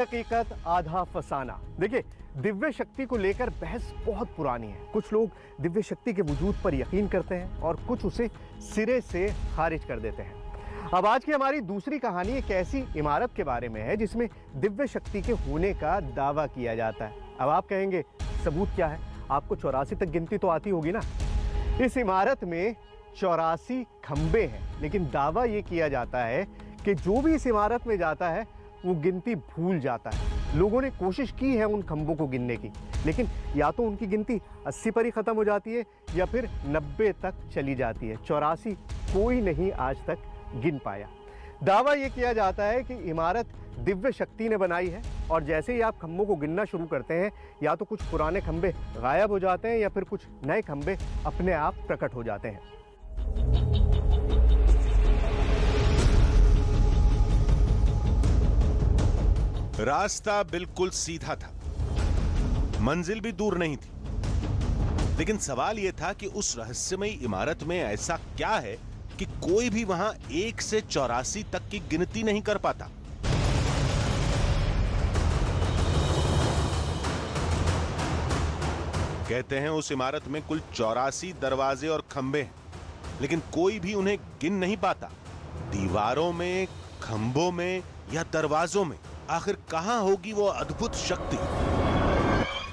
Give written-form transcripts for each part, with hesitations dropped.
हकीकत आधा फसाना। देखिए, दिव्य शक्ति को लेकर बहस बहुत पुरानी है। कुछ लोग दिव्य शक्ति के वजूद पर यकीन करते हैं और कुछ उसे सिरे से खारिज कर देते हैं। अब आज की हमारी दूसरी कहानी एक ऐसी इमारत के बारे में है जिसमें दिव्य शक्ति के होने का दावा किया जाता है। अब आप कहेंगे सबूत क्या है? आपको 84 तक गिनती तो आती होगी ना। इस इमारत में 84 खंबे हैं, लेकिन दावा ये किया जाता है कि जो भी इस इमारत में जाता है वो गिनती भूल जाता है। लोगों ने कोशिश की है उन खंभों को गिनने की, लेकिन या तो उनकी गिनती 80 पर ही खत्म हो जाती है या फिर 90 तक चली जाती है। 84 कोई नहीं आज तक गिन पाया। दावा यह किया जाता है कि इमारत दिव्य शक्ति ने बनाई है और जैसे ही आप खंभों को गिनना शुरू करते हैं, या तो कुछ पुराने खंभे गायब हो जाते हैं या फिर कुछ नए खंभे अपने आप प्रकट हो जाते हैं। रास्ता बिल्कुल सीधा था, मंजिल भी दूर नहीं थी, लेकिन सवाल यह था कि उस रहस्यमयी इमारत में ऐसा क्या है कि कोई भी वहां 1 से 84 तक की गिनती नहीं कर पाता। कहते हैं उस इमारत में कुल 84 दरवाजे और खंबे हैं, लेकिन कोई भी उन्हें गिन नहीं पाता। दीवारों में, खंभों में या दरवाजों में आखिर कहां होगी वो अद्भुत शक्ति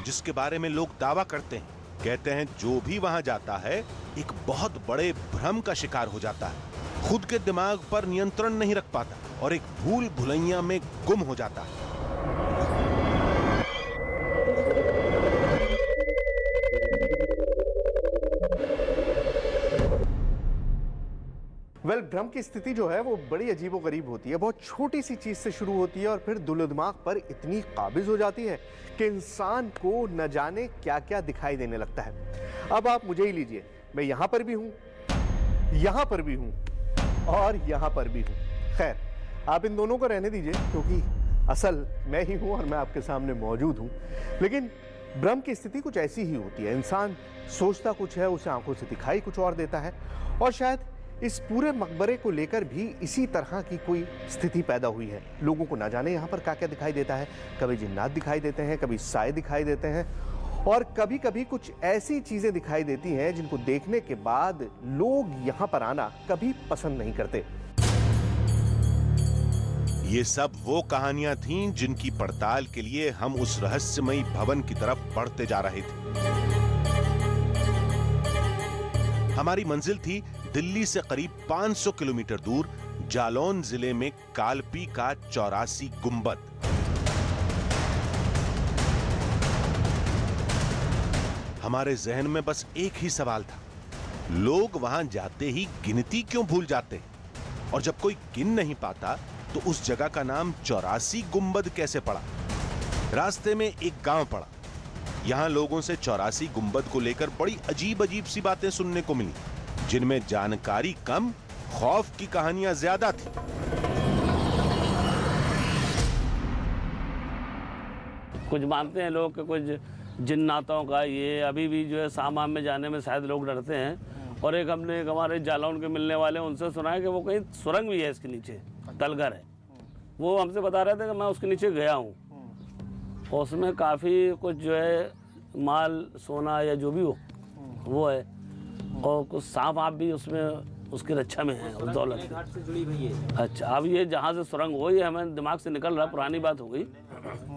जिसके बारे में लोग दावा करते हैं। कहते हैं जो भी वहां जाता है एक बहुत बड़े भ्रम का शिकार हो जाता है, खुद के दिमाग पर नियंत्रण नहीं रख पाता और एक भूल भुलैया में गुम हो जाता है। भ्रम की स्थिति जो है वो बड़ी अजीबोगरीब होती है। बहुत छोटी सी चीज से शुरू होती है और फिर दिलो दिमाग पर इतनी काबिज हो जाती है कि इंसान को न जाने क्या क्या दिखाई देने लगता है। अब आप मुझे ही लीजिए, मैं यहां पर भी हूं, यहां पर भी हूं और यहां पर भी हूं। खैर, आप इन दोनों को रहने दीजिए क्योंकि असल मैं ही हूं और मैं आपके सामने मौजूद हूं। लेकिन भ्रम की स्थिति कुछ ऐसी ही होती है। इंसान सोचता कुछ है, उसे आंखों से दिखाई कुछ और देता है। और शायद इस पूरे मकबरे को लेकर भी इसी तरह की कोई स्थिति पैदा हुई है। लोगों को ना जाने यहाँ पर क्या क्या दिखाई देता है। कभी जिन्नात दिखाई देते हैं, कभी साए दिखाई देते हैं और कभी कभी कुछ ऐसी चीजें दिखाई देती हैं जिनको देखने के बाद लोग यहाँ पर आना कभी पसंद नहीं करते। ये सब वो कहानियां थीं जिनकी पड़ताल के लिए हम उस रहस्यमयी भवन की तरफ बढ़ते जा रहे थे। हमारी मंजिल थी दिल्ली से करीब 500 किलोमीटर दूर जालौन जिले में कालपी का 84 गुंबद। हमारे जहन में बस एक ही सवाल था, लोग वहां जाते ही गिनती क्यों भूल जाते हैं? और जब कोई गिन नहीं पाता तो उस जगह का नाम 84 गुंबद कैसे पड़ा? रास्ते में एक गांव पड़ा। यहां लोगों से 84 गुंबद को लेकर बड़ी अजीब अजीब सी बातें सुनने को मिली, जिनमें जानकारी कम, खौफ की कहानियां ज्यादा थी। कुछ मानते हैं लोग कि कुछ जिन्नातों का ये अभी भी जो है सामान में जाने में शायद लोग डरते हैं। और एक हमने हमारे जालौन के मिलने वाले उनसे सुना है कि वो कहीं सुरंग भी है इसके नीचे, तलगर है। वो हमसे बता रहे थे कि मैं उसके नीचे गया हूँ और उसमें काफ़ी कुछ जो है माल, सोना या जो भी हो वो है और कुछ सांप आप भी उसमें उसकी रक्षा में है, उस दौलत से जुड़ी हुई है। अच्छा, अब ये जहाँ से सुरंग हो, ये हमें दिमाग से निकल रहा, पुरानी बात हो गई।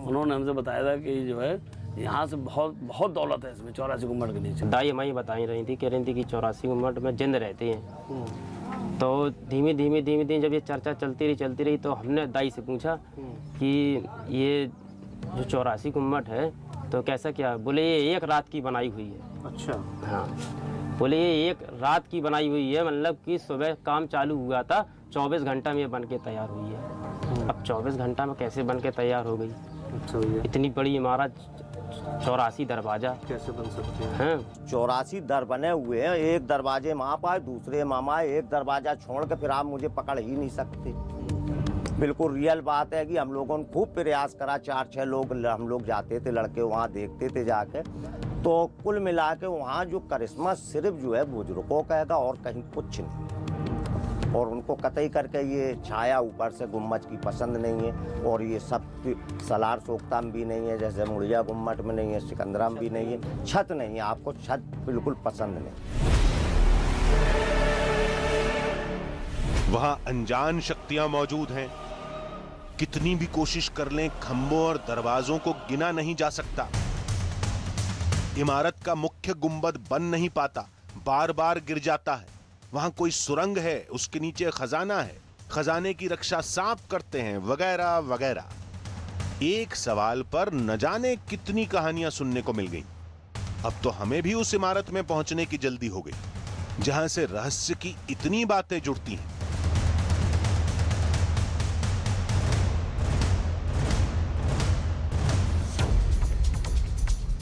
उन्होंने हमसे बताया था कि जो है यहाँ से बहुत बहुत दौलत है इसमें 84 गुंबद के नीचे। दाई हमारी बताई रही थी, कह रही थी कि 84 गुंबद में जिंद रहते हैं। तो धीमे धीमे जब ये चर्चा चलती रही तो हमने दाई से पूछा कि ये जो 84 गुंबद है तो कैसा क्या? बोले ये एक रात की बनाई हुई है। अच्छा। हाँ, बोले ये एक रात की बनाई हुई है, मतलब कि सुबह काम चालू हुआ था, 24 घंटा में बन के तैयार हुई है। अब 24 घंटा में कैसे बन के तैयार हो गई? अच्छा, इतनी बड़ी इमारत, 84 दरवाजा कैसे बन सकते हैं? हाँ, 84 दर बने हुए हैं। एक दरवाजे में आप आए, दूसरे मामा आए, एक दरवाजा छोड़ के फिर आप मुझे पकड़ ही नहीं सकते। बिल्कुल रियल बात है कि हम लोगों ने खूब प्रयास करा। 4-6 लोग हम लोग जाते थे, लड़के वहाँ देखते थे जाके। तो कुल मिला के वहाँ जो करिश्मा सिर्फ जो है बुजुर्गों का है और कहीं कुछ नहीं। और उनको कतई करके ये छाया ऊपर से गुम्बज की पसंद नहीं है, और ये सब सलार सोख्ता में भी नहीं है, जैसे मुड़िया गुम्बज में नहीं है, सिकंदरा में भी नहीं है, छत नहीं है, आपको छत बिल्कुल पसंद नहीं। वहां अनजान शक्तियां मौजूद हैं। कितनी भी कोशिश कर लें, खंभों और दरवाजों को गिना नहीं जा सकता। इमारत का मुख्य गुंबद बन नहीं पाता, बार बार गिर जाता है। वहां कोई सुरंग है, उसके नीचे खजाना है, खजाने की रक्षा सांप करते हैं, वगैरह वगैरह। एक सवाल पर न जाने कितनी कहानियां सुनने को मिल गई। अब तो हमें भी उस इमारत में पहुंचने की जल्दी हो गई जहां से रहस्य की इतनी बातें जुड़ती हैं।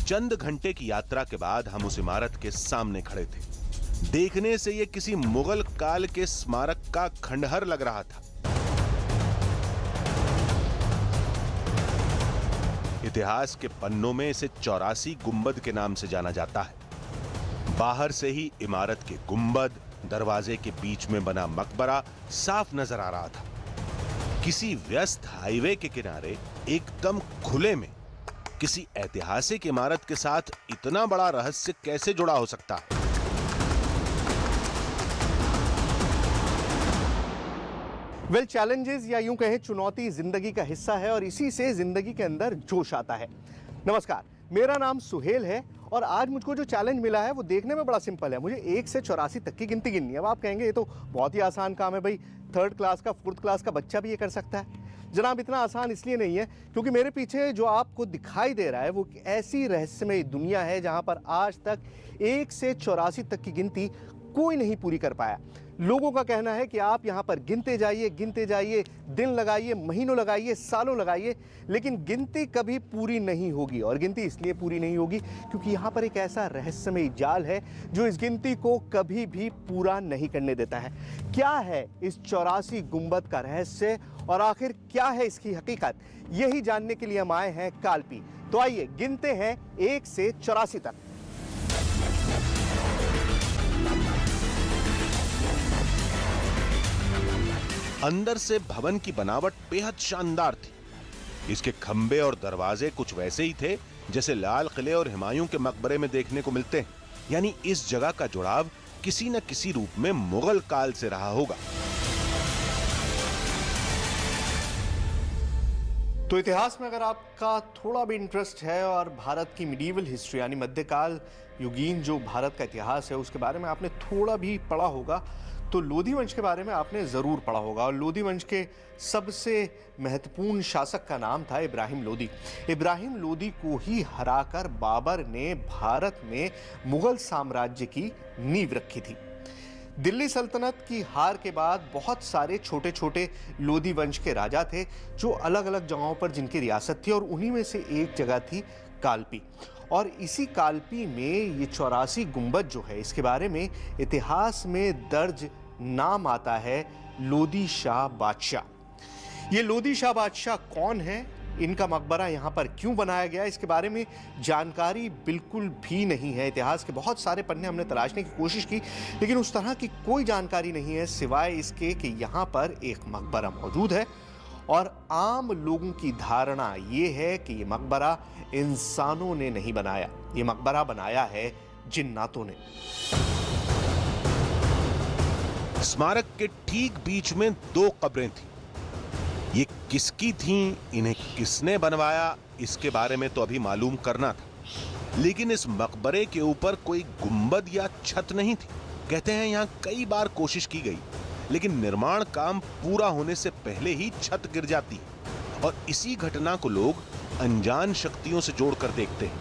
चंद घंटे की यात्रा के बाद हम उस इमारत के सामने खड़े थे। देखने से यह किसी मुगल काल के स्मारक का खंडहर लग रहा था। इतिहास के पन्नों में इसे 84 गुंबद के नाम से जाना जाता है। बाहर से ही इमारत के गुंबद, दरवाजे के बीच में बना मकबरा साफ नजर आ रहा था। किसी व्यस्त हाईवे के किनारे एकदम खुले में किसी ऐतिहासिक इमारत के साथ इतना बड़ा रहस्य कैसे जुड़ा हो सकता है? वेल, चैलेंजेस या यूं कहें चुनौती जिंदगी का हिस्सा है और इसी से जिंदगी के अंदर जोश आता है। नमस्कार, मेरा नाम सुहेल है और आज मुझको जो चैलेंज मिला है वो देखने में बड़ा सिंपल है। मुझे 1 से 84 तक की गिनती गिननी है। अब आप कहेंगे ये तो बहुत ही आसान काम है भाई, 3rd क्लास का 4th क्लास का बच्चा भी ये कर सकता है। जनाब, इतना आसान इसलिए नहीं है क्योंकि मेरे पीछे जो आपको दिखाई दे रहा है वो ऐसी रहस्यमय दुनिया है जहां पर आज तक 1 से 84 तक की गिनती कोई नहीं पूरी कर पाया। लोगों का कहना है कि आप यहां पर गिनते जाइए, दिन लगाइए, महीनों लगाइए, सालों लगाइए, लेकिन गिनती कभी पूरी नहीं होगी। और गिनती इसलिए पूरी नहीं होगी क्योंकि यहां पर एक ऐसा रहस्यमय जाल है जो इस गिनती को कभी भी पूरा नहीं करने देता है। क्या है इस 84 गुंबद का रहस्य और आखिर क्या है इसकी हकीकत, यही जानने के लिए हम आए हैं कालपी। तो आइए गिनते हैं 1 से 84 तक। अंदर से भवन की बनावट बेहद शानदार थी। इसके खंबे और दरवाजे कुछ वैसे ही थे जैसे लाल किले और हुमायूं के मकबरे में देखने को मिलते हैं। यानी इस जगह का जुड़ाव किसी न किसी रूप में मुगल काल से रहा होगा। तो इतिहास में अगर आपका थोड़ा भी इंटरेस्ट है और भारत की मिडीवल हिस्ट्री यानी मध्यकाल युगीन जो भारत का इतिहास है उसके बारे में आपने थोड़ा भी पढ़ा होगा, तो लोधी वंश के बारे में आपने ज़रूर पढ़ा होगा। और लोधी वंश के सबसे महत्वपूर्ण शासक का नाम था इब्राहिम लोदी। इब्राहिम लोदी को ही हराकर बाबर ने भारत में मुगल साम्राज्य की नींव रखी थी। दिल्ली सल्तनत की हार के बाद बहुत सारे छोटे छोटे लोधी वंश के राजा थे जो अलग अलग जगहों पर जिनकी रियासत थी, और उन्हीं में से एक जगह थी कालपी। और इसी कालपी में ये 84 गुंबद जो है, इसके बारे में इतिहास में दर्ज नाम आता है लोधी शाह बादशाह। ये लोधी शाह बादशाह कौन है, इनका मकबरा यहाँ पर क्यों बनाया गया, इसके बारे में जानकारी बिल्कुल भी नहीं है। इतिहास के बहुत सारे पन्ने हमने तलाशने की कोशिश की, लेकिन उस तरह की कोई जानकारी नहीं है सिवाय इसके कि यहाँ पर एक मकबरा मौजूद है। और आम लोगों की धारणा ये है कि ये मकबरा इंसानों ने नहीं बनाया, ये मकबरा बनाया है जिन्नातों ने। स्मारक के ठीक बीच में 2 कब्रें थीं। ये किसकी थीं, इन्हें किसने बनवाया, इसके बारे में तो अभी मालूम करना था। लेकिन इस मकबरे के ऊपर कोई गुंबद या छत नहीं थी। कहते हैं यहां कई बार कोशिश की गई, लेकिन निर्माण काम पूरा होने से पहले ही छत गिर जाती है। और इसी घटना को लोग अनजान शक्तियों से जोड़कर देखते हैं।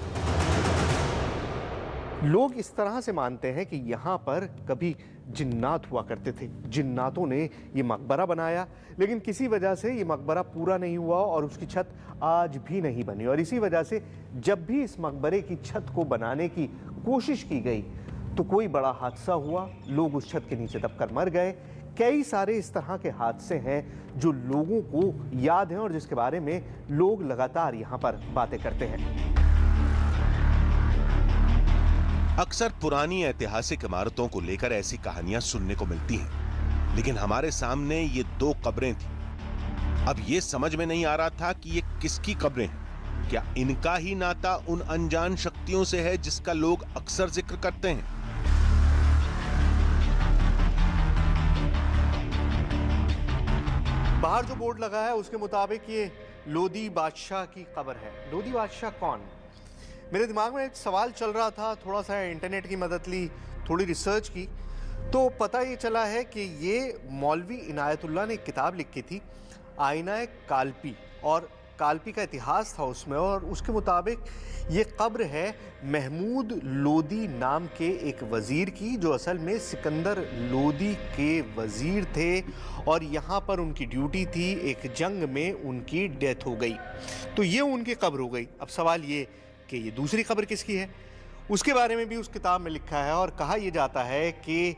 लोग इस तरह से मानते हैं कि यहाँ पर कभी जिन्नात हुआ करते थे। जिन्नातों ने ये मकबरा बनाया, लेकिन किसी वजह से ये मकबरा पूरा नहीं हुआ और उसकी छत आज भी नहीं बनी। और इसी वजह से जब भी इस मकबरे की छत को बनाने की कोशिश की गई तो कोई बड़ा हादसा हुआ, लोग उस छत के नीचे दबकर मर गए। कई सारे इस तरह के हादसे हैं जो लोगों को याद हैं और जिसके बारे में लोग लगातार यहाँ पर बातें करते हैं। अक्सर पुरानी ऐतिहासिक इमारतों को लेकर ऐसी कहानियां सुनने को मिलती हैं। लेकिन हमारे सामने ये 2 कब्रें थी। अब ये समझ में नहीं आ रहा था कि ये किसकी कब्रें हैं। क्या इनका ही नाता उन अनजान शक्तियों से है जिसका लोग अक्सर जिक्र करते हैं? बाहर जो बोर्ड लगा है उसके मुताबिक ये लोधी बादशाह की कब्र है। लोधी बादशाह कौन? मेरे दिमाग में एक सवाल चल रहा था, थोड़ा सा इंटरनेट की मदद ली, थोड़ी रिसर्च की, तो पता ये चला है कि ये मौलवी इनायतुल्लाह ने एक किताब लिखी थी, आईना काल्पी, और काल्पी का इतिहास था उसमें, और उसके मुताबिक ये कब्र है महमूद लोधी नाम के एक वज़ीर की, जो असल में सिकंदर लोधी के वज़ीर थे, और यहाँ पर उनकी ड्यूटी थी, एक जंग में उनकी डेथ हो गई, तो ये उनकी कब्र हो गई। अब सवाल ये कि ये दूसरी कब्र किसकी है, उसके बारे में भी उस किताब में लिखा है, और कहा यह जाता है कि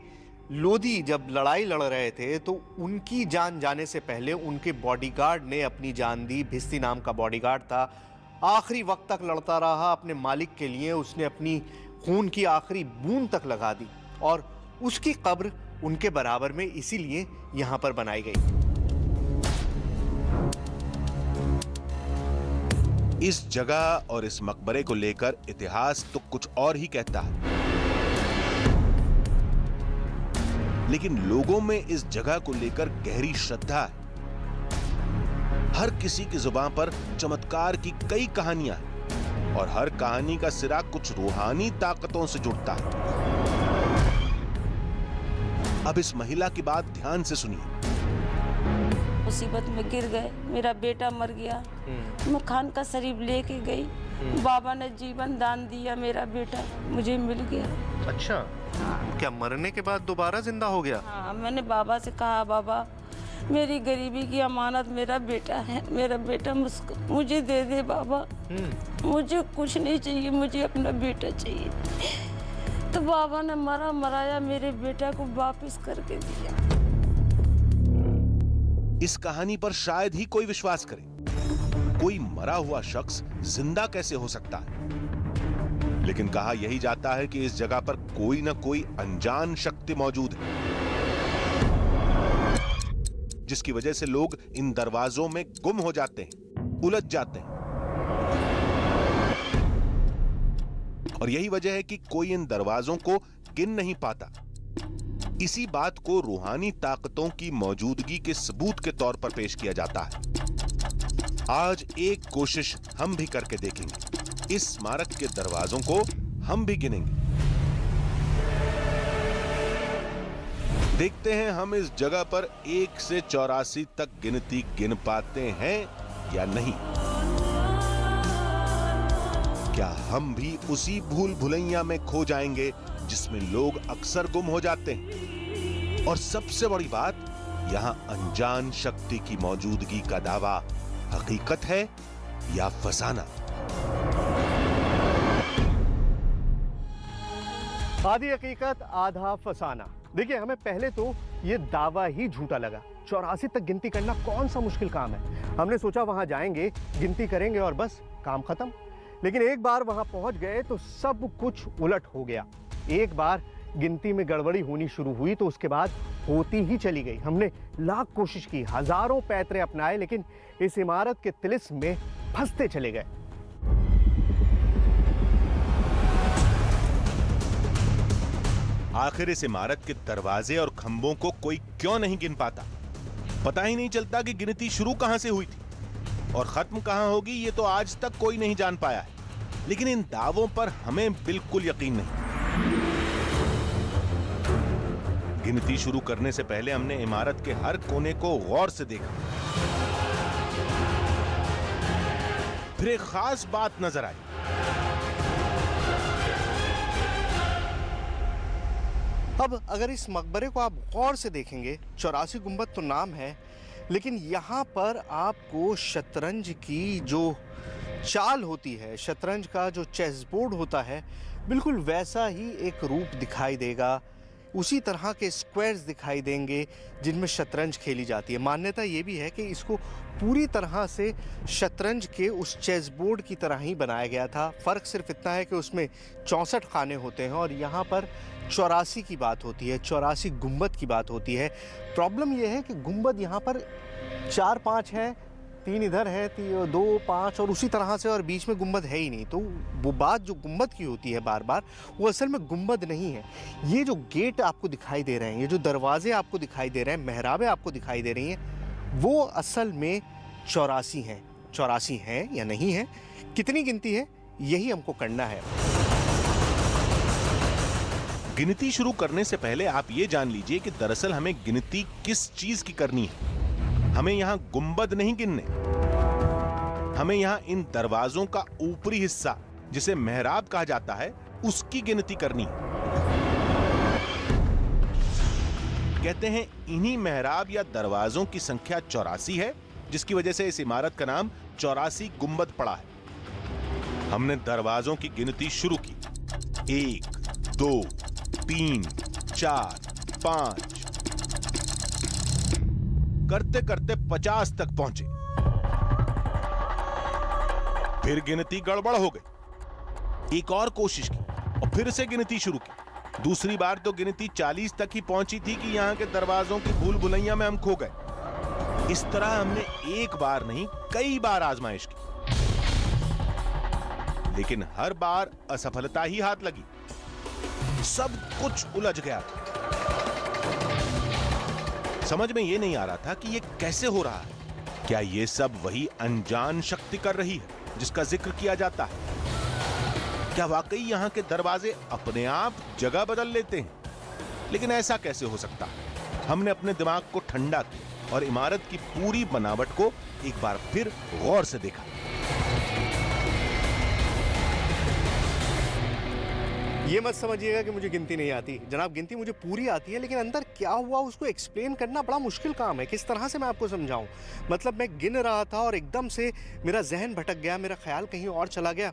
लोधी जब लड़ाई लड़ रहे थे तो उनकी जान जाने से पहले उनके बॉडीगार्ड ने अपनी जान दी। भिस्ती नाम का बॉडीगार्ड था, आखिरी वक्त तक लड़ता रहा अपने मालिक के लिए, उसने अपनी खून की आखिरी बूंद तक लगा दी, और उसकी कब्र उनके बराबर में इसीलिए यहाँ पर बनाई गई। इस जगह और इस मकबरे को लेकर इतिहास तो कुछ और ही कहता है, लेकिन लोगों में इस जगह को लेकर गहरी श्रद्धा है। हर किसी की जुबान पर चमत्कार की कई कहानियां हैं, और हर कहानी का सिरा कुछ रूहानी ताकतों से जुड़ता है। अब इस महिला की बात ध्यान से सुनिए। मुसीबत में गिर गए, मेरा बेटा मर गया, मैं खान का शरीफ लेके गई, बाबा ने जीवन दान दिया, मेरा बेटा मुझे मिल गया। अच्छा, क्या मरने के बाद दोबारा जिंदा हो गया? हाँ, मैंने बाबा से कहा, बाबा मेरी गरीबी की अमानत मेरा बेटा है, मेरा बेटा मुझे दे दे बाबा, मुझे कुछ नहीं चाहिए, मुझे अपना बेटा चाहिए। तो बाबा ने मरा मराया मेरे बेटा को वापस करके दिया। इस कहानी पर शायद ही कोई विश्वास करे। कोई मरा हुआ शख्स जिंदा कैसे हो सकता है? लेकिन कहा यही जाता है कि इस जगह पर कोई ना कोई अनजान शक्ति मौजूद है, जिसकी वजह से लोग इन दरवाजों में गुम हो जाते हैं, उलझ जाते हैं। और यही वजह है कि कोई इन दरवाजों को गिन नहीं पाता। इसी बात को रूहानी ताकतों की मौजूदगी के सबूत के तौर पर पेश किया जाता है। आज एक कोशिश हम भी करके देखेंगे। इस स्मारक के दरवाजों को हम भी गिनेंगे। देखते हैं हम इस जगह पर 1 से 84 तक गिनती गिन पाते हैं या नहीं। क्या हम भी उसी भूल भुलैया में खो जाएंगे जिसमें लोग अक्सर गुम हो जाते हैं? और सबसे बड़ी बात, यहां अनजान शक्ति की मौजूदगी का दावा हकीकत है या फसाना? आधी हकीकत आधा फसाना। देखिए, हमें पहले तो ये दावा ही झूठा लगा। 84 तक गिनती करना कौन सा मुश्किल काम है। हमने सोचा वहां जाएंगे, गिनती करेंगे और बस काम खत्म। लेकिन एक बार वहां पहुंच गए तो सब कुछ उलट हो गया। एक बार गिनती में गड़बड़ी होनी शुरू हुई तो उसके बाद होती ही चली गई। हमने लाख कोशिश की, हजारों पैतरे अपनाए, लेकिन इस इमारत के तिलिस्म में फंसते चले गए। आखिर इस इमारत के दरवाजे और खंभों को कोई क्यों नहीं गिन पाता? पता ही नहीं चलता कि गिनती शुरू कहां से हुई थी और खत्म कहां होगी, ये तो आज तक कोई नहीं जान पाया है। लेकिन इन दावों पर हमें बिल्कुल यकीन नहीं। गिनती शुरू करने से पहले हमने इमारत के हर कोने को गौर से देखा। फिर एक खास बात नजर आई। अब अगर इस मकबरे को आप गौर से देखेंगे, 84 गुंबद तो नाम है, लेकिन यहाँ पर आपको शतरंज की जो चाल होती है, शतरंज का जो चेस बोर्ड होता है, बिल्कुल वैसा ही एक रूप दिखाई देगा। उसी तरह के स्क्वायर्स दिखाई देंगे जिनमें शतरंज खेली जाती है। मान्यता ये भी है कि इसको पूरी तरह से शतरंज के उस चेस बोर्ड की तरह ही बनाया गया था। फ़र्क सिर्फ इतना है कि उसमें 64 खाने होते हैं और यहाँ पर 84 की बात होती है, 84 गुंबद की बात होती है। प्रॉब्लम यह है कि गुंबद यहाँ पर 4-5 हैं, 3 इधर है, 2-5 और उसी तरह से, और बीच में गुंबद है ही नहीं। तो वो बात जो गुंबद की होती है बार बार, वो असल में गुंबद नहीं है। ये जो गेट आपको दिखाई दे रहे हैं, ये जो दरवाजे आपको दिखाई दे रहे हैं, मेहराबें आपको दिखाई दे रही हैं, वो असल में 84 हैं। 84 हैं या नहीं है, कितनी गिनती है, यही हमको करना है। गिनती शुरू करने से पहले आप ये जान लीजिए कि दरअसल हमें गिनती किस चीज की करनी है। हमें यहाँ गुंबद नहीं गिनने, हमें यहाँ इन दरवाजों का ऊपरी हिस्सा जिसे मेहराब कहा जाता है उसकी गिनती करनी है। कहते हैं इन्हीं मेहराब या दरवाजों की संख्या 84 है, जिसकी वजह से इस इमारत का नाम 84 गुंबद पड़ा है। हमने दरवाजों की गिनती शुरू की, 1 2 3 4 5, करते करते 50 तक पहुंचे। फिर गिनती गड़बड़ हो गई, एक और कोशिश की और फिर से गिनती शुरू की। दूसरी बार तो गिनती 40 तक ही पहुंची थी कि यहां के दरवाजों की भूल भुलैया में हम खो गए। इस तरह हमने एक बार नहीं कई बार आजमाइश की, लेकिन हर बार असफलता ही हाथ लगी। सब कुछ उलझ गया था। समझ में यह नहीं आ रहा था कि यह कैसे हो रहा है। क्या यह सब वही अनजान शक्ति कर रही है जिसका जिक्र किया जाता है? क्या वाकई यहां के दरवाजे अपने आप जगह बदल लेते हैं? लेकिन ऐसा कैसे हो सकता है? हमने अपने दिमाग को ठंडा किया और इमारत की पूरी बनावट को एक बार फिर गौर से देखा। ये मत समझिएगा कि मुझे गिनती नहीं आती जनाब, गिनती मुझे पूरी आती है, लेकिन अंदर क्या हुआ उसको एक्सप्लेन करना बड़ा मुश्किल काम है। किस तरह से मैं आपको समझाऊं? मतलब मैं गिन रहा था और एकदम से मेरा जहन भटक गया, मेरा ख्याल कहीं और चला गया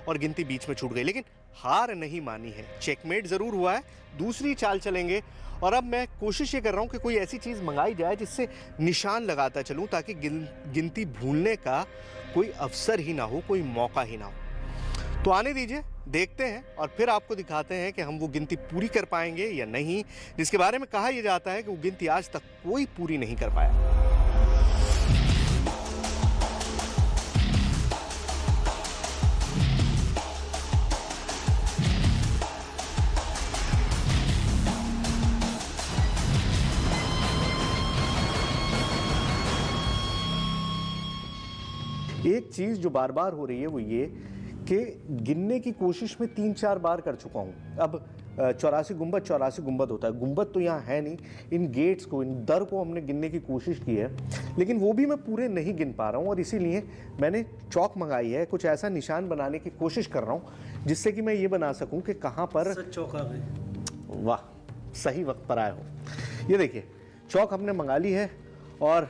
और गिनती बीच में छूट गई। लेकिन हार नहीं मानी है, चेकमेट ज़रूर हुआ है, दूसरी चाल चलेंगे। और अब मैं कोशिश ये कर रहा हूँ कि कोई ऐसी चीज़ मंगाई जाए जिससे निशान लगाता चलूँ, ताकि गिनती भूलने का कोई अवसर ही ना हो, कोई मौका ही ना हो। तो आने दीजिए, देखते हैं और फिर आपको दिखाते हैं कि हम वो गिनती पूरी कर पाएंगे या नहीं, जिसके बारे में कहा यह जाता है कि वो गिनती आज तक कोई पूरी नहीं कर पाया। एक चीज जो बार बार हो रही है वो ये कि गिनने की कोशिश में 3-4 बार कर चुका हूँ। अब 84 गुंबद होता है, गुंबद तो यहाँ है नहीं। इन गेट्स को, इन दर को हमने गिनने की कोशिश की है, लेकिन वो भी मैं पूरे नहीं गिन पा रहा हूँ। और इसीलिए मैंने चौक मंगाई है, कुछ ऐसा निशान बनाने की कोशिश कर रहा हूँ जिससे कि मैं ये बना सकूँ कि कहाँ पर चौक आ गए। वाह, सही वक्त पर आए हो। ये देखिए, चौक हमने मंगा ली है और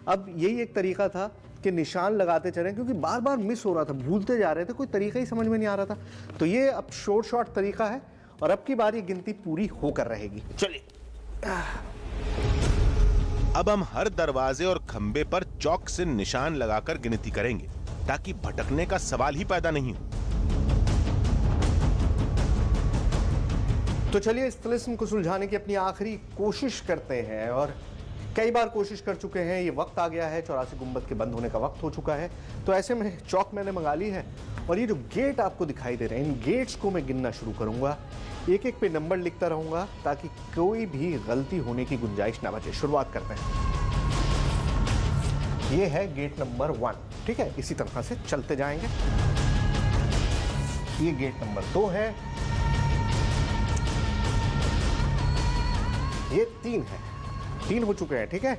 अब यही एक तरीका था कि निशान लगाते चलें, क्योंकि बार बार मिस हो रहा था, भूलते जा रहे थे, कोई तरीका ही समझ में नहीं आ रहा था। तो ये अब शॉर्ट तरीका है और अब की बार ये गिनती पूरी होकर रहेगी। चलिए, अब हम हर दरवाजे और खंबे पर चौक से निशान लगाकर गिनती करेंगे ताकि भटकने का सवाल ही पैदा नहीं हो। तो चलिए इस तिलिस्म को सुलझाने की अपनी आखिरी कोशिश करते हैं। और कई बार कोशिश कर चुके हैं, ये वक्त आ गया है, 84 गुंबद के बंद होने का वक्त हो चुका है। तो ऐसे में चौक मैंने मंगा ली है और ये जो गेट आपको दिखाई दे रहे हैं, इन गेट्स को मैं गिनना शुरू करूंगा। एक एक पे नंबर लिखता रहूंगा ताकि कोई भी गलती होने की गुंजाइश ना बचे। शुरुआत करते हैं। ये है गेट नंबर 1, ठीक है, इसी तरह से चलते जाएंगे। ये गेट नंबर 2 है, ये 3 है, 3 हो चुके हैं, ठीक है,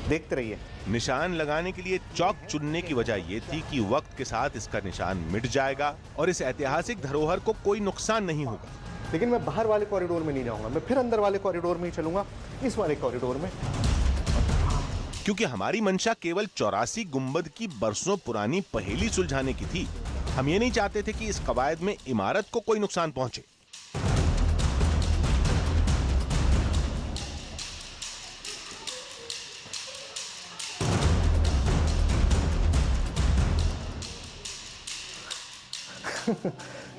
देखते रहिए। निशान लगाने के लिए चौक चुनने की वजह यह थी कि वक्त के साथ इसका निशान मिट जाएगा और इस ऐतिहासिक धरोहर को कोई नुकसान नहीं होगा। लेकिन मैं बाहर वाले कॉरिडोर में नहीं जाऊंगा, मैं फिर अंदर वाले कॉरिडोर में ही चलूंगा, इस वाले कॉरिडोर में, क्योंकि हमारी मंशा केवल 84 गुंबद की बरसों पुरानी पहेली सुलझाने की थी। हम ये नहीं चाहते थे कि इस कवायद में इमारत को कोई नुकसान पहुंचे।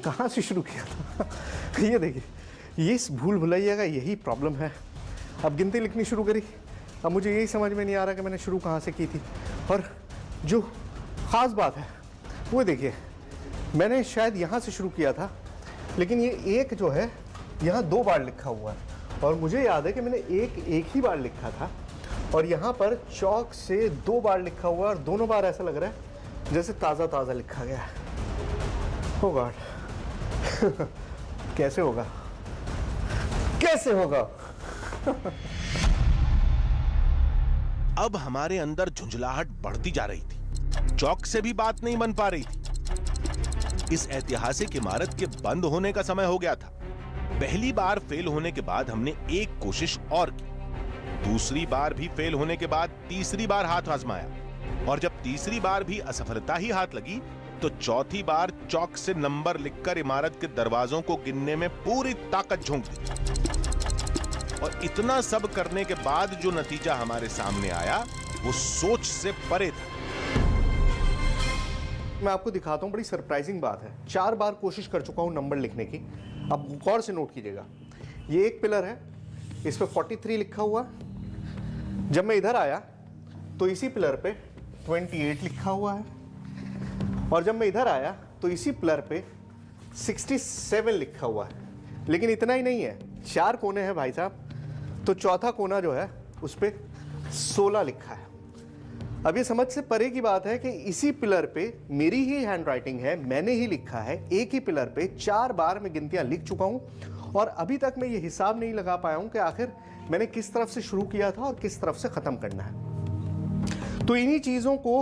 कहाँ से शुरू किया था? ये देखिए, ये इस भूल भुलैया का यही प्रॉब्लम है। अब गिनती लिखनी शुरू करी, अब मुझे यही समझ में नहीं आ रहा कि मैंने शुरू कहाँ से की थी। और जो ख़ास बात है वो देखिए, मैंने शायद यहाँ से शुरू किया था, लेकिन ये एक जो है यहाँ 2 बार लिखा हुआ है, और मुझे याद है कि मैंने एक ही बार लिखा था, और यहाँ पर चौक से 2 बार लिखा हुआ है, और दोनों बार ऐसा लग रहा है जैसे ताज़ा ताज़ा लिखा गया है। Oh God, कैसे होगा, कैसे होगा? अब हमारे अंदर झुंझलाहट बढ़ती जा रही थी, चौक से भी बात नहीं बन पा रही थी। इस ऐतिहासिक इमारत के बंद होने का समय हो गया था। पहली बार फेल होने के बाद हमने एक कोशिश और की, दूसरी बार भी फेल होने के बाद तीसरी बार हाथ आजमाया, और जब तीसरी बार भी असफलता ही हाथ लगी तो चौथी बार चौक से नंबर लिखकर इमारत के दरवाजों को गिनने में पूरी ताकत झोंक दी। और इतना सब करने के बाद जो नतीजा हमारे सामने आया वो सोच से परे था। मैं आपको दिखाता हूं, बड़ी सरप्राइजिंग बात है। 4 बार कोशिश कर चुका हूं नंबर लिखने की। अब गौर से नोट कीजिएगा, ये एक पिलर है, इस पे 43 लिखा हुआ। जब मैं इधर आया तो इसी पिलर पे 28 लिखा हुआ है, और जब मैं इधर आया तो इसी पिलर पे 67 लिखा हुआ है। लेकिन इतना ही नहीं है, 4 कोने हैं भाई साहब, तो चौथा कोना जो है उस पे 16 लिखा है। अब ये समझ से परे की बात है कि इसी पिलर पे मेरी ही हैंडराइटिंग है, मैंने ही लिखा है। एक ही पिलर पे 4 बार मैं गिनतियां लिख चुका हूं, और अभी तक मैं ये हिसाब नहीं लगा पाया हूं कि आखिर मैंने किस तरफ से शुरू किया था और किस तरफ से खत्म करना है। तो इन्हीं चीजों को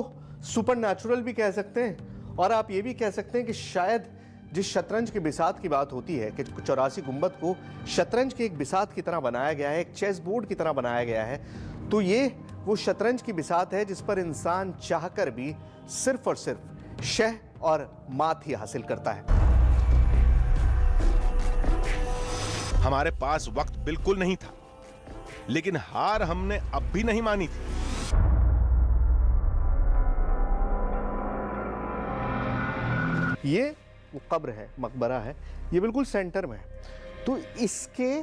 सुपरनैचुरल भी कह सकते हैं, और आप ये भी कह सकते हैं कि शायद जिस शतरंज के बिसात की बात होती है कि 84 गुंबद को शतरंज के एक बिसात की तरह बनाया गया है, एक चेस बोर्ड की तरह बनाया गया है, तो ये वो शतरंज की बिसात है जिस पर इंसान चाहकर भी सिर्फ और सिर्फ शह और मात ही हासिल करता है। हमारे पास वक्त बिल्कुल नहीं था, लेकिन हार हमने अब भी नहीं मानी थी। ये वो कब्र है, मकबरा है, ये बिल्कुल सेंटर में है। तो इसके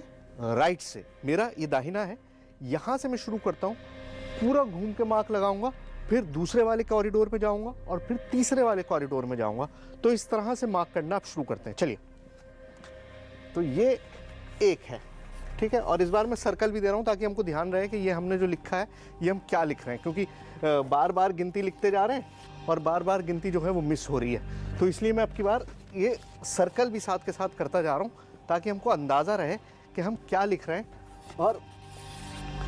राइट से मेरा ये दाहिना है, यहाँ से मैं शुरू करता हूँ, पूरा घूम के मार्क लगाऊंगा, फिर दूसरे वाले कॉरिडोर में जाऊंगा, और फिर तीसरे वाले कॉरिडोर में जाऊंगा। तो इस तरह से मार्क करना आप शुरू करते हैं। चलिए, तो ये एक है, ठीक है। और इस बार मैं सर्कल भी दे रहा हूँ ताकि हमको ध्यान रहे कि ये हमने जो लिखा है ये हम क्या लिख रहे हैं, क्योंकि बार बार गिनती लिखते जा रहे हैं और बार बार गिनती जो है वो मिस हो रही है। तो इसलिए मैं अब की बार ये सर्कल भी साथ के साथ करता जा रहा हूँ ताकि हमको अंदाज़ा रहे कि हम क्या लिख रहे हैं और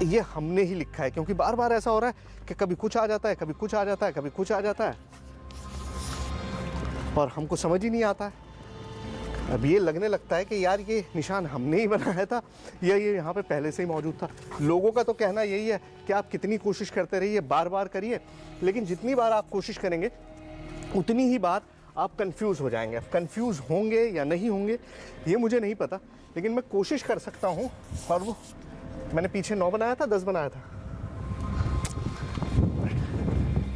ये हमने ही लिखा है। क्योंकि बार बार ऐसा हो रहा है कि कभी कुछ आ जाता है, कभी कुछ आ जाता है, कभी कुछ आ जाता है, और हमको समझ ही नहीं आता है। अब ये लगने लगता है कि यार ये निशान हमने ही बनाया था या ये यहाँ पे पहले से ही मौजूद था। लोगों का तो कहना यही है कि आप कितनी कोशिश करते रहिए, बार बार करिए, लेकिन जितनी बार आप कोशिश करेंगे उतनी ही बार आप कंफ्यूज हो जाएंगे। अब कंफ्यूज होंगे या नहीं होंगे ये मुझे नहीं पता, लेकिन मैं कोशिश कर सकता हूँ। और वो मैंने पीछे 9 बनाया था, 10 बनाया था,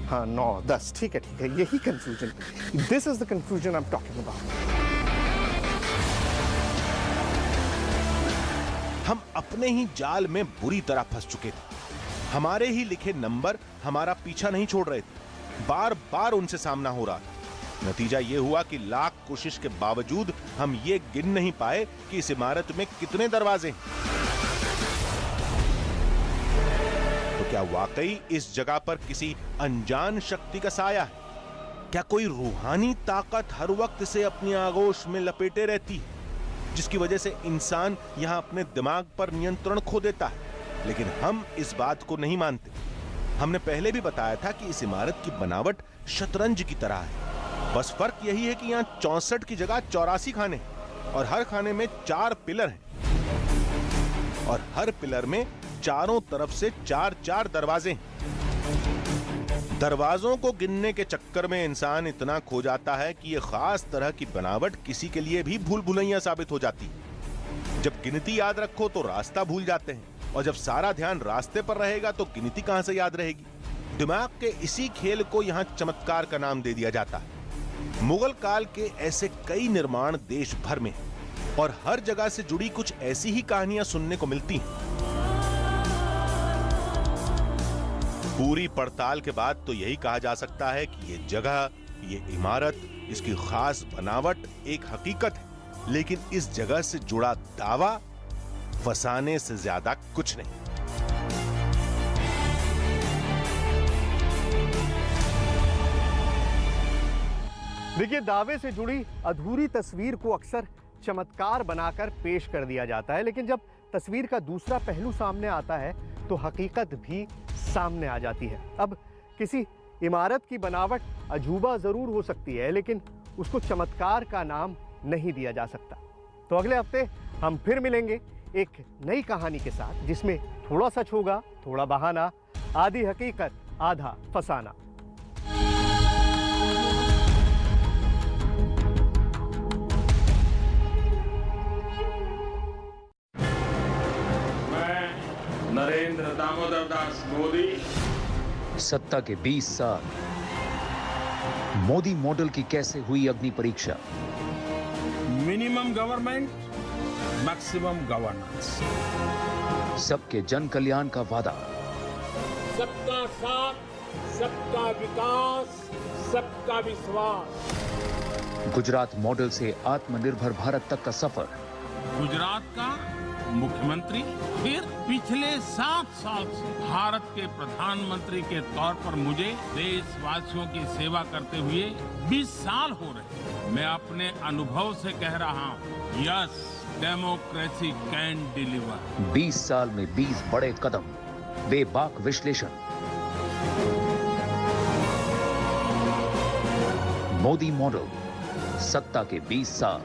हाँ 9 10, ठीक है, यही confusion, this is the confusion I am talking about. हम अपने ही जाल में बुरी तरह फंस चुके थे। हमारे ही लिखे नंबर हमारा पीछा नहीं छोड़ रहे थे, बार बार उनसे सामना हो रहा था। नतीजा यह हुआ कि लाख कोशिश के बावजूद हम ये गिन नहीं पाए कि इस इमारत में कितने दरवाजे हैं। तो क्या वाकई इस जगह पर किसी अनजान शक्ति का साया है? क्या कोई रूहानी ताकत हर वक्त इसे अपनी आगोश में लपेटे रहती है, जिसकी वजह से इंसान यहां अपने दिमाग पर नियंत्रण खो देता है? लेकिन हम इस बात को नहीं मानते। हमने पहले भी बताया था कि इस इमारत की बनावट शतरंज की तरह है, बस फर्क यही है कि यहां 64 की जगह 84 खाने हैं और हर खाने में 4 पिलर हैं और हर पिलर में चारों तरफ से 4-4 दरवाजे हैं। दरवाजों को गिनने के चक्कर में इंसान इतना खो जाता है कि यह खास तरह की बनावट किसी के लिए भी भूल भुलैया साबित हो जाती है। जब गिनती याद रखो तो रास्ता भूल जाते हैं, और जब सारा ध्यान रास्ते पर रहेगा तो गिनती कहां से याद रहेगी? दिमाग के इसी खेल को यहां चमत्कार का नाम दे दिया जाता है। मुगल काल के ऐसे कई निर्माण देश भर में हैं और हर जगह से जुड़ी कुछ ऐसी ही कहानियां सुनने को मिलती हैं। पूरी पड़ताल के बाद तो यही कहा जा सकता है कि ये जगह, ये इमारत, इसकी खास बनावट एक हकीकत है, लेकिन इस जगह से जुड़ा दावा फसाने से ज्यादा कुछ नहीं। देखिए, दावे से जुड़ी अधूरी तस्वीर को अक्सर चमत्कार बनाकर पेश कर दिया जाता है, लेकिन जब तस्वीर का दूसरा पहलू सामने आता है तो हकीकत भी सामने आ जाती है। अब किसी इमारत की बनावट अजूबा जरूर हो सकती है, लेकिन उसको चमत्कार का नाम नहीं दिया जा सकता। तो अगले हफ्ते हम फिर मिलेंगे एक नई कहानी के साथ, जिसमें थोड़ा सच होगा, थोड़ा बहाना, आधी हकीकत, आधा फसाना। नरेंद्र दामोदर दास मोदी। सत्ता के 20 साल, मोदी मॉडल की कैसे हुई अग्नि परीक्षा? Minimum government, maximum governance. सबके जन कल्याण का वादा, सबका साथ, सबका विकास, सबका विश्वास। गुजरात मॉडल से आत्मनिर्भर भारत तक का सफर। गुजरात का मुख्यमंत्री, फिर पिछले 7 साल से भारत के प्रधानमंत्री के तौर पर मुझे देशवासियों की सेवा करते हुए 20 साल हो रहे हैं। मैं अपने अनुभव से कह रहा हूँ, यस, डेमोक्रेसी कैन डिलीवर। 20 साल में 20 बड़े कदम, बेबाक विश्लेषण। मोदी मॉडल, सत्ता के 20 साल।